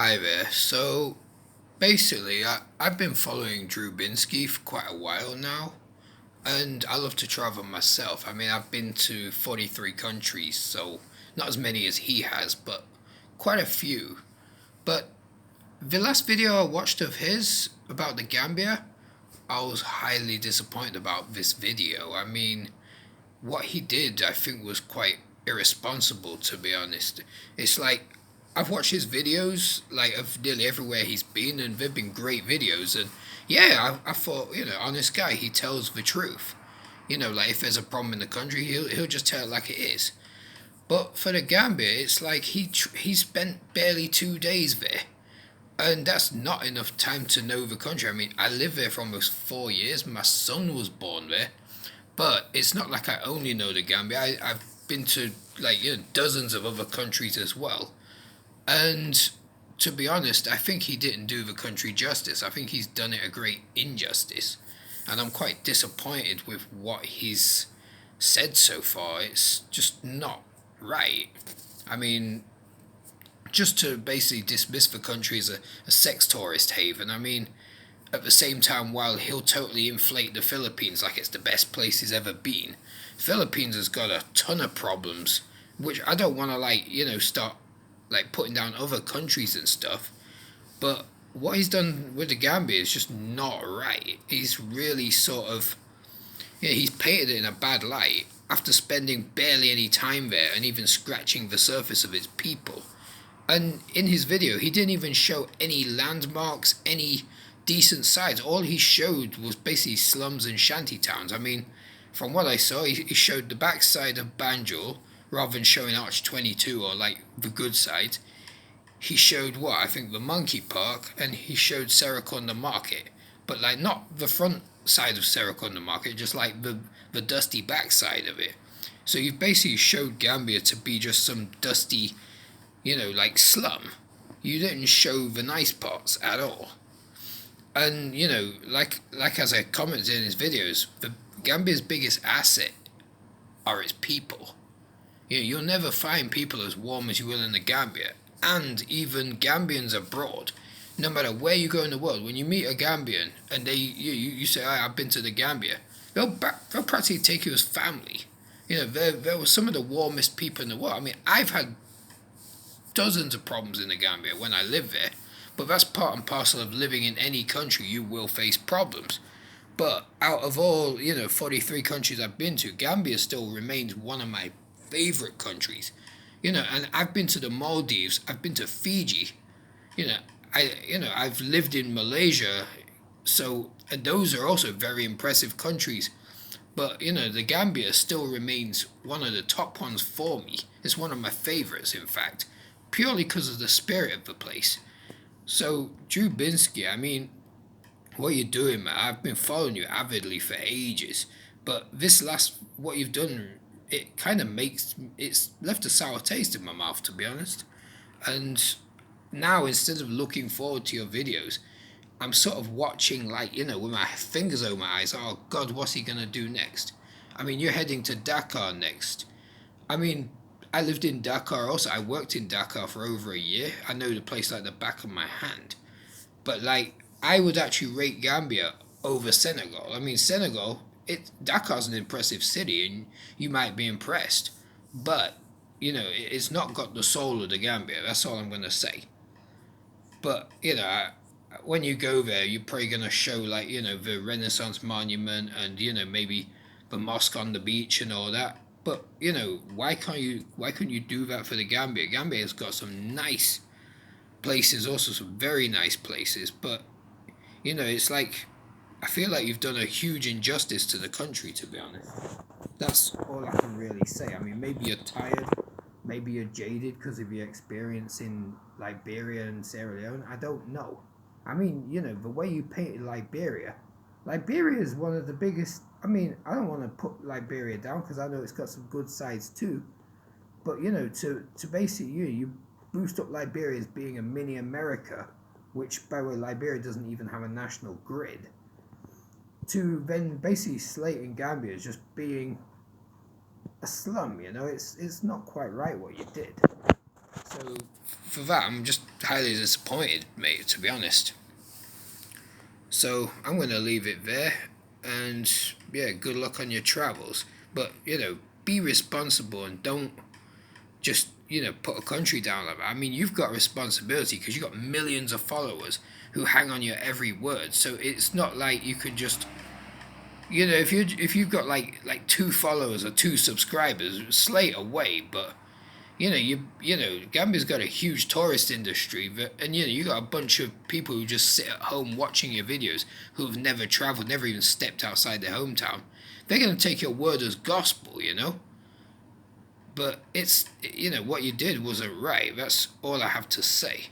Hi there. So basically, I've been following Drew Binsky for quite a while now, and I love to travel myself. I mean, I've been to 43 countries, so not as many as he has, but quite a few. But the last video I watched of his about the Gambia, I was highly disappointed about this video. I mean, what he did, I think, was quite irresponsible, to be honest. It's like I've watched his videos like of nearly everywhere he's been, and they've been great videos. And yeah, I thought, honest guy, he tells the truth. Like if there's a problem in the country, he'll just tell it like it is. But for the Gambia, it's like he spent barely 2 days there, and that's not enough time to know the country. I mean, I lived there for almost 4 years. My son was born there, but it's not like I only know the Gambia. I've been to like dozens of other countries as well. And to be honest, I think he didn't do the country justice. I think he's done it a great injustice. And I'm quite disappointed with what he's said so far. It's just not right. I mean, just to basically dismiss the country as a sex tourist haven, I mean, at the same time, while he'll totally inflate the Philippines like it's the best place he's ever been, Philippines has got a ton of problems, which I don't want to start like putting down other countries and stuff. But what he's done with the Gambia is just not right. He's really sort of, he's painted it in a bad light after spending barely any time there and even scratching the surface of its people. And in his video, he didn't even show any landmarks, any decent sites. All he showed was basically slums and shanty towns. I mean, from what I saw, he showed the backside of Banjul rather than showing Arch 22 or like the good side. He showed what? I think the Monkey Park, and he showed Serekunda Market. But like not the front side of Serekunda Market, just like the dusty backside of it. So you've basically showed Gambia to be just some dusty, like slum. You didn't show the nice parts at all. And like as I commented in his videos, the Gambia's biggest asset are its people. You'll never find people as warm as you will in the Gambia, and even Gambians abroad. No matter where you go in the world, when you meet a Gambian and you say, I've been to the Gambia, they'll practically take you as family. They're some of the warmest people in the world. I mean, I've had dozens of problems in the Gambia when I live there, but that's part and parcel of living in any country. You will face problems. But out of all, 43 countries I've been to, Gambia still remains one of my favorite countries. And I've been to the Maldives, I've been to Fiji, you know, I've lived in Malaysia, so and those are also very impressive countries. But the Gambia still remains one of the top ones for me. It's one of my favorites, in fact, purely because of the spirit of the place. So, Drew Binsky, I mean, what you doing, man? I've been following you avidly for ages, but this last what you've done, it kind of makes it's left a sour taste in my mouth, to be honest. And now instead of looking forward to your videos, I'm sort of watching like with my fingers over my eyes. Oh God, what's he gonna do next? I mean, you're heading to Dakar next. I mean, I lived in Dakar also. I worked in Dakar for over a year. I know the place like the back of my hand. But like I would actually rate Gambia over Senegal. I mean Senegal, Dakar's an impressive city and you might be impressed, but it's not got the soul of the Gambia. That's all I'm gonna say. But when you go there, you're probably gonna show like the Renaissance monument and maybe the mosque on the beach and all that. But why couldn't you do that for the Gambia? Gambia's got some nice places, also some very nice places, but it's like I feel like you've done a huge injustice to the country, to be honest. That's all I can really say. I mean, maybe you're tired, maybe you're jaded because of your experience in Liberia and Sierra Leone. I don't know. I mean, the way you painted Liberia is one of the biggest. I mean, I don't want to put Liberia down because I know it's got some good sides too. But to basically you boost up Liberia as being a mini America, which by the way Liberia doesn't even have a national grid, to then basically slating Gambia as just being a slum. It's not quite right what you did. So for that, I'm just highly disappointed, mate. To be honest. So I'm gonna leave it there, and yeah, good luck on your travels. But be responsible and don't just put a country down like that. I mean, you've got responsibility because you've got millions of followers who hang on your every word. So it's not like you could just if you've got like two followers or two subscribers, slate away. But Gambia's got a huge tourist industry, and you got a bunch of people who just sit at home watching your videos who have never travelled, never even stepped outside their hometown. They're gonna take your word as gospel. But it's what you did wasn't right. That's all I have to say.